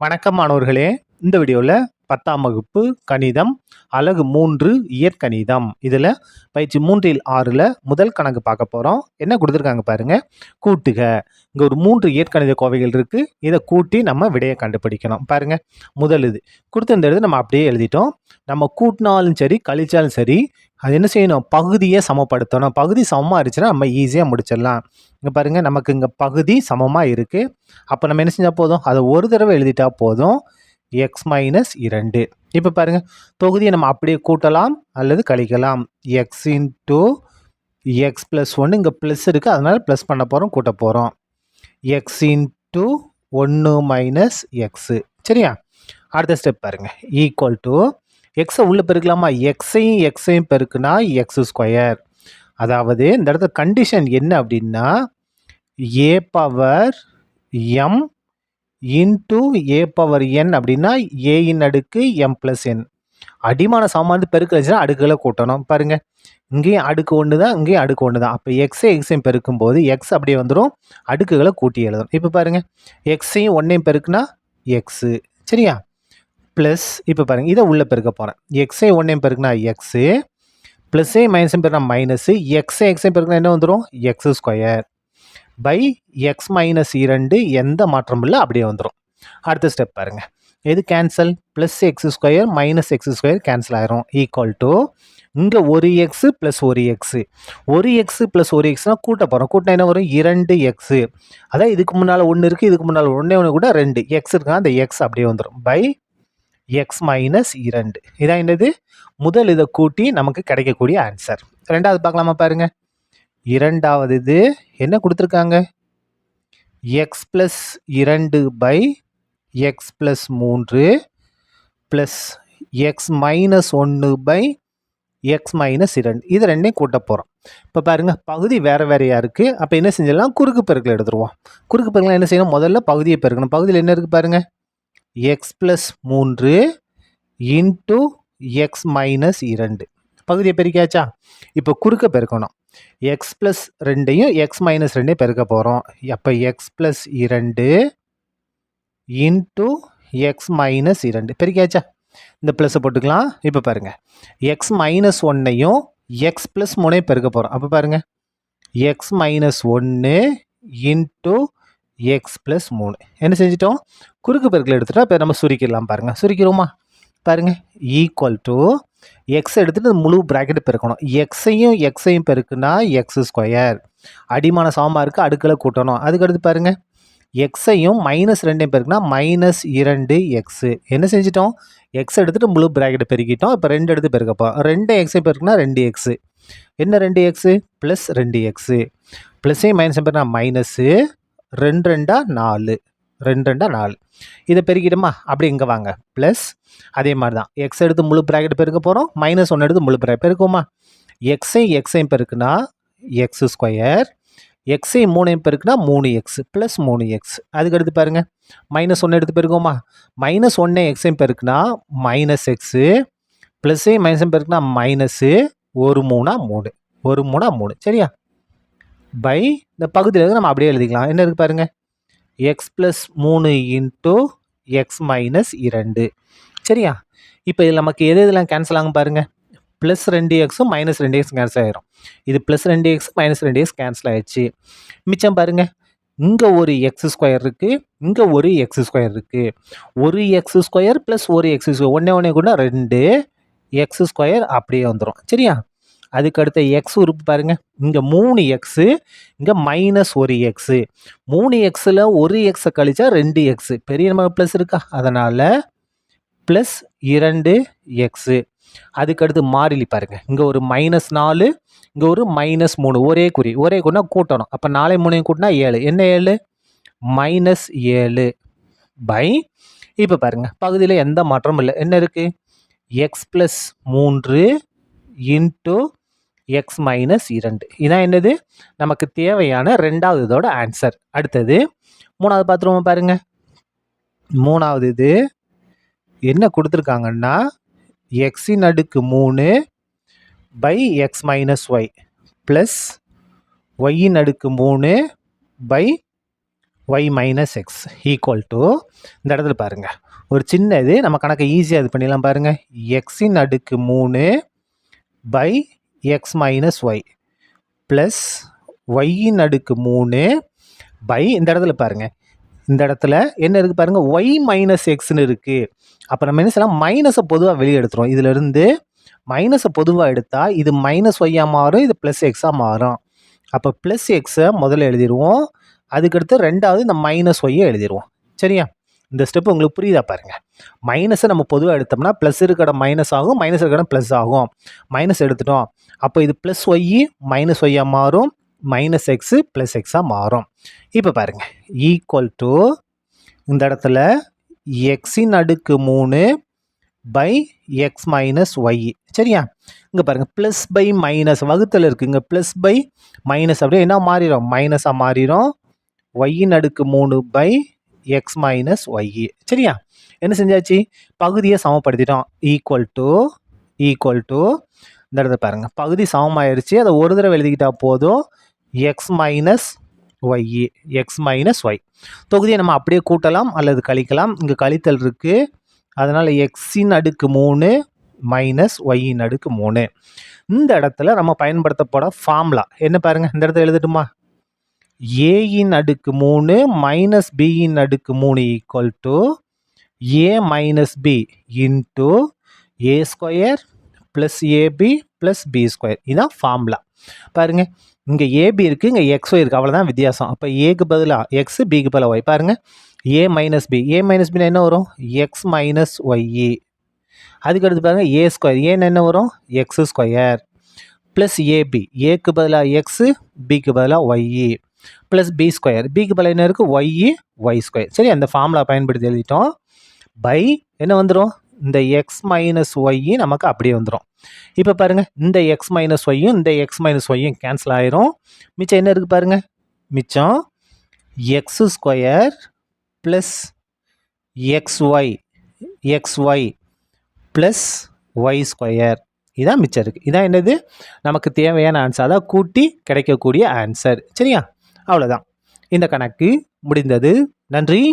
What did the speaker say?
வணக்கம் மாணவர்களே. இந்த வீடியோவில் 10ஆம் வகுப்பு கணிதம் அலகு 3 இயற்கணிதம் இதில் பயிற்சி 3 6ல் முதல் கணக்கு பார்க்க போகிறோம். என்ன கொடுத்துருக்காங்க பாருங்க, கூட்டுக. இங்கே ஒரு 3 இயற்கணித கோவைகள் இருக்குது. இதை கூட்டி நம்ம விடையை கண்டுபிடிக்கணும். பாருங்க, முதல் இது கொடுத்துருந்தது நம்ம அப்படியே எழுதிட்டோம். நம்ம கூட்டினாலும் சரி கழிச்சாலும் சரி அது என்ன செய்யணும், பகுதியை சமப்படுத்தணும். பகுதி சமமாக இருந்துச்சுன்னா நம்ம ஈஸியாக முடிச்சிடலாம். இங்கே பாருங்கள், நமக்கு இங்கே பகுதி சமமாக இருக்குது. அப்போ நம்ம என்ன செஞ்சால் போதும், அதை ஒரு தடவை எழுதிட்டா போதும், எக்ஸ் மைனஸ் 2. இப்போ பாருங்கள், தொகுதியை நம்ம அப்படியே கூட்டலாம் அல்லது கழிக்கலாம். எக்ஸ் இன்ட்டு எக்ஸ் ப்ளஸ் 1, இங்கே ப்ளஸ் இருக்குது, அதனால் ப்ளஸ் பண்ண போகிறோம், கூட்ட போகிறோம். X into 1 minus x. சரியா, அடுத்த ஸ்டெப் பாருங்கள், ஈக்குவல் டு எக்ஸை உள்ளே பெருக்கலாமா, எக்ஸையும் பெருக்குனா எக்ஸ் ஸ்கொயர். அதாவது இந்த இடத்துல கண்டிஷன் என்ன அப்படின்னா, a power M into a power n அப்படின்னா ஏயின் அடுக்கு எம் ப்ளஸ் என். அடிமான சமமானது பெருக்கலைச்சுன்னா அடுக்குகளை கூட்டணும். பாருங்க, இங்கேயும் அடுக்கு ஒன்று தான், இங்கேயும் அடுக்கு ஒன்று தான். அப்போ எக்ஸையும் பெருக்கும்போது எக்ஸ் அப்படியே வந்துடும், அடுக்குகளை கூட்டி எழுதணும். இப்போ பாருங்க, எக்ஸையும் 1ஐயும் பெருக்குனா எக்ஸு. சரியா, ப்ளஸ் இப்போ பாருங்கள், இதை உள்ளே பெருக்க போகிறேன். எக்ஸையும் 1ஐயும் பெருக்குனா எக்ஸு, ப்ளஸ்ஸையும் மைனஸையும் பெருக்கினா மைனஸு, எக்ஸையும் பெருக்கினா என்ன வந்துடும், x square by X minus 2. எந்த மாற்றமும் இல்லை, அப்படியே வந்துடும். அடுத்த ஸ்டெப் பாருங்கள், எது cancel, plus X square minus X square cancel ஆயிரும். ஈக்குவல் டு இங்கே ஒரு எக்ஸு ப்ளஸ் ஒரு எக்ஸு, ஒரு எக்ஸு ப்ளஸ் ஒரு எக்ஸ்னால் கூட்ட போகிறோம். கூட்டினா என்ன வரும், 2 எக்ஸு. அதான் இதுக்கு முன்னால் 1 இருக்குது, இதுக்கு முன்னால் ஒன்று கூட 2 எக்ஸ் இருக்குன்னா அந்த எக்ஸ் அப்படியே வந்துடும் பை எக்ஸ் மைனஸ் 2. இதான் என்னது, முதல் இதை கூட்டி நமக்கு கிடைக்கக்கூடிய ஆன்சர். ரெண்டாவது பார்க்கலாமா பாருங்க, இரண்டாவது இது என்ன கொடுத்துருக்காங்க, x plus 2 by x plus 3 plus x minus 1 by X minus 2. இது ரெண்டையும் கூட்ட போகிறோம். இப்போ பாருங்கள், பகுதி வேறு வேறையாக இருக்குது. அப்போ என்ன செஞ்சிடலாம், குறுக்கு பெருக்கல் எடுத்துருவோம். குறுக்கு பெருக்கல் என்ன செய்யணும், முதல்ல பகுதியை பெருக்கணும். பகுதியில் என்ன இருக்குது பாருங்கள், X plus 3 into X minus 2. பகுதியை பெருக்கியாச்சா, இப்போ குறுக்க பெருக்கணும். எக்ஸ் ப்ளஸ் 2ஐயும் எக்ஸ் மைனஸ் 2ஐயும் பெருக்க போகிறோம். அப்போ X plus 2 into X minus 2 பெருக்கியாச்சா, இந்த ப்ளஸ்ஸை போட்டுக்கலாம். இப்போ பாருங்கள், எக்ஸ் மைனஸ் 1ஐயும் எக்ஸ் ப்ளஸ் 3ஐயும் பெருக்க போகிறோம். அப்போ பாருங்கள், X minus 1 into X plus 3 என்ன செஞ்சிட்டோம், குறுக்கு பெருக்கல் எடுத்துட்டோம். இப்போ நம்ம சுருக்கிடலாம். பாருங்கள், சுருக்கிடுவோமா, பாருங்கள், ஈக்குவல் டு எக்ஸ் எடுத்துகிட்டு முழு ப்ராக்கெட் பெருக்கணும். எக்ஸையும் பெருக்குனா எக்ஸ் ஸ்கொயர். அடிமான சமமாக இருக்குது, அடுக்களை கூட்டணும். அதுக்கடுத்து பாருங்கள், எக்ஸையும் மைனஸ் 2ஐயும் பெருக்குனா மைனஸ் 2 எக்ஸு. என்ன செஞ்சிட்டோம், எக்ஸ் எடுத்துகிட்டு முழு ப்ராக்கெட் பெருக்கிட்டோம். இப்போ 2 எடுத்து பெருக்கப்போம். 2 எக்ஸையும் பெருக்குனா 2 எக்ஸு. என்ன 2 எக்ஸு, ப்ளஸ் 2 எக்ஸு. ப்ளஸ்ஸையும் மைனஸையும் பெருக்குனா மைனஸு, 2 2 4, 2 2 4. இதை பெருக்கிடுமா, அப்படி இங்கே வாங்க, ப்ளஸ் அதே மாதிரி தான் எக்ஸ் எடுத்து முழு ப்ராக்கெட் பெருக்க போகிறோம். மைனஸ் 1 எடுத்து முழு ப்ராக்கெட் பெருக்குவோமா, எக்ஸையும் பெருக்குனா எக்ஸ் ஸ்கொயர், எக்ஸையும் 3ஐயும் பெருக்குனா 3 எக்ஸ் ப்ளஸ் 3 எக்ஸ். அதுக்கடுத்து பாருங்கள், மைனஸ் 1 எடுத்து பெருக்குவோமா, மைனஸ் 1 எக்ஸையும் பெருக்குனா மைனஸ் எக்ஸு, ப்ளஸ்ஸையும் மைனஸையும் பெருக்குனா மைனஸு, 1 3 3, 1 3 3. சரியா, பை இந்த பகுதியில் நம்ம அப்படியே எழுதிக்கலாம். என்ன இருக்குது பாருங்கள், X plus 3 into X minus 2. சரியா, இப்போ இதில் நமக்கு எது இதெல்லாம் கேன்சல் ஆகும் பாருங்கள், ப்ளஸ் 2 எக்ஸும் மைனஸ் 2 எக்ஸ் கேன்சல் ஆகிரும். இது plus 2 X minus 2 X cancel ஆகிடுச்சு. மிச்சம் பாருங்கள், இங்கே ஒரு எக்ஸ் ஸ்கொயர் இருக்குது, இங்கே ஒரு எக்ஸ் ஸ்கொயர் இருக்குது. ஒரு எக்ஸ் ஸ்கொயர் ப்ளஸ் ஒரு எக்ஸ் ஸ்கொயர், ஒன்றே கூட 2 எக்ஸ் ஸ்கொயர் அப்படியே வந்துடும். சரியா, அதுக்கு அடுத்த எக்ஸ் உறுப்பு பாருங்கள், இங்கே 3 எக்ஸு, இங்கே மைனஸ் 1 எக்ஸு. 3 எக்ஸில் ஒரு எக்ஸை கழிச்சா 2 எக்ஸு, பெரிய நம்ம ப்ளஸ் இருக்கா, அதனால் ப்ளஸ் 2 எக்ஸு. அதுக்கடுத்து மாறிலி பாருங்கள், இங்கே ஒரு மைனஸ் 4, இங்கே ஒரு மைனஸ் 3, ஒரே குறினா கூட்டணும். அப்போ 4 3 கூட்டினா 7. என்ன 7, மைனஸ் 7 பை, இப்போ பாருங்கள் பகுதியில் எந்த மாற்றமும் இல்லை. என்ன இருக்குது, X plus 3 into X minus 2. இதான் என்னது, நமக்கு தேவையான ரெண்டாவது இதோட ஆன்சர். அடுத்தது மூணாவது பார்த்துருவோம். பாருங்க, மூணாவது இது என்ன கொடுத்துருக்காங்கன்னா, எக்ஸின் அடுக்கு 3 by X minus Y plus ஒய்யின் அடுக்கு 3 by Y minus X equal to இந்த இடத்துல பாருங்கள் ஒரு சின்ன இது நம்ம கணக்கை ஈஸியாக இது பண்ணிடலாம் பாருங்கள் எக்ஸின் அடுக்கு 3 by X minus Y plus ஒய்யின் அடுக்கு 3 பை இந்த இடத்துல பாருங்கள் இந்த இடத்துல என்ன இருக்குது பாருங்கள் ஒய் மைனஸ் எக்ஸ்னு இருக்குது. அப்போ நம்ம என்ன செய்யலாம் மைனஸை பொதுவாக வெளியே எடுத்துரும். இதிலிருந்து மைனஸை பொதுவாக எடுத்தால் இது மைனஸ் ஒய்யாக மாறும், இது ப்ளஸ் எக்ஸாக மாறும். அப்போ ப்ளஸ் எக்ஸை முதல்ல எழுதிடுவோம், அதுக்கடுத்து ரெண்டாவது இந்த மைனஸ் ஒய்யை எழுதிடுவோம். சரியா? இந்த ஸ்டெப் உங்களுக்கு புரியுதா பாருங்கள். மைனஸை நம்ம பொதுவாக எடுத்தோம்னா ப்ளஸ் இருக்கிற மைனஸ் ஆகும், மைனஸ் இருக்கிற ப்ளஸ் ஆகும். மைனஸ் எடுத்துட்டோம், அப்போ இது ப்ளஸ் ஒய் மைனஸ் ஒய்யாக மாறும், மைனஸ் எக்ஸு ப்ளஸ் எக்ஸாக மாறும். இப்போ பாருங்கள் ஈக்குவல் டு இந்த இடத்துல எக்ஸின் அடுக்கு 3 பை எக்ஸ் மைனஸ் ஒய். சரியா? இங்கே பாருங்கள் ப்ளஸ் பை மைனஸ் வகுத்தல் இருக்குது, இங்கே ப்ளஸ் பை மைனஸ் அப்படியே என்ன மாறிடும் மைனஸாக மாறிடும். ஒய்யின் அடுக்கு 3 பை எக்ஸ் மைனஸ் ஒய். சரியா? என்ன செஞ்சாச்சு பகுதியை சமப்படுத்திட்டோம். ஈக்குவல் டு இந்த இடத்துல பாருங்கள் பகுதி சமமாயிருச்சு, அதை ஒரு தடவை எழுதிக்கிட்டால் போதும். எக்ஸ் மைனஸ் ஒய் தொகுதியை நம்ம அப்படியே கூட்டலாம் அல்லது கழிக்கலாம். இங்கே கழித்தல் இருக்குது, அதனால் எக்ஸின் அடுக்கு 3 மைனஸ் ஒய்யின் அடுக்கு 3. இந்த இடத்துல நம்ம பயன்படுத்தப்போட ஃபார்முலா என்ன பாருங்கள், இந்த இடத்துல எழுதட்டுமா ஏயின் அடுக்கு 3 மைனஸ் பியின் அடுக்கு 3 equal to A minus B into A square plus AB plus B square. இதுதான் ஃபார்முலா. பாருங்கள் இங்கே ஏபி இருக்குது, இங்கே எக்ஸ் ஒய் இருக்குது, அவ்வளோதான் வித்தியாசம். அப்போ ஏக்கு பதிலாக எக்ஸ், பிக்கு பதிலாக ஒய். பாருங்கள் ஏ மைனஸ் பின்னா என்ன வரும் எக்ஸ் மைனஸ் ஒய். அதுக்கடுத்து பாருங்கள் ஏ ஸ்கொயர், ஏன்னு என்ன வரும் எக்ஸ் ஸ்கொயர் ப்ளஸ் ஏபி, ஏக்கு பதிலாக எக்ஸு, பிக்கு பதிலாக ஒய் ப்ளஸ் பி ஸ்கொயர், பிக்கு பதிலாக என்ன இருக்குது ஒய் ஸ்கொயர். சரி, அந்த ஃபார்முலா பயன்படுத்தி எழுதிட்டோம். பை என்ன வந்துடும் இந்த எக்ஸ் மைனஸ் ஒய் நமக்கு அப்படியே வந்துடும். இப்போ பாருங்கள் இந்த எக்ஸ் மைனஸ் ஒய்யும் இந்த எக்ஸ் மைனஸ் ஒய்யும் கேன்சல் ஆயிரும். மிச்சம் என்ன இருக்குது பாருங்கள், மிச்சம் x square plus xy plus y square. இதான் மிச்சம் இருக்குது. இதான் என்னது நமக்கு தேவையான ஆன்சர், அதான் கூட்டி கிடைக்கக்கூடிய ஆன்சர். சரியா? அவ்வளோதான், இந்த கணக்கு முடிந்தது. நன்றி.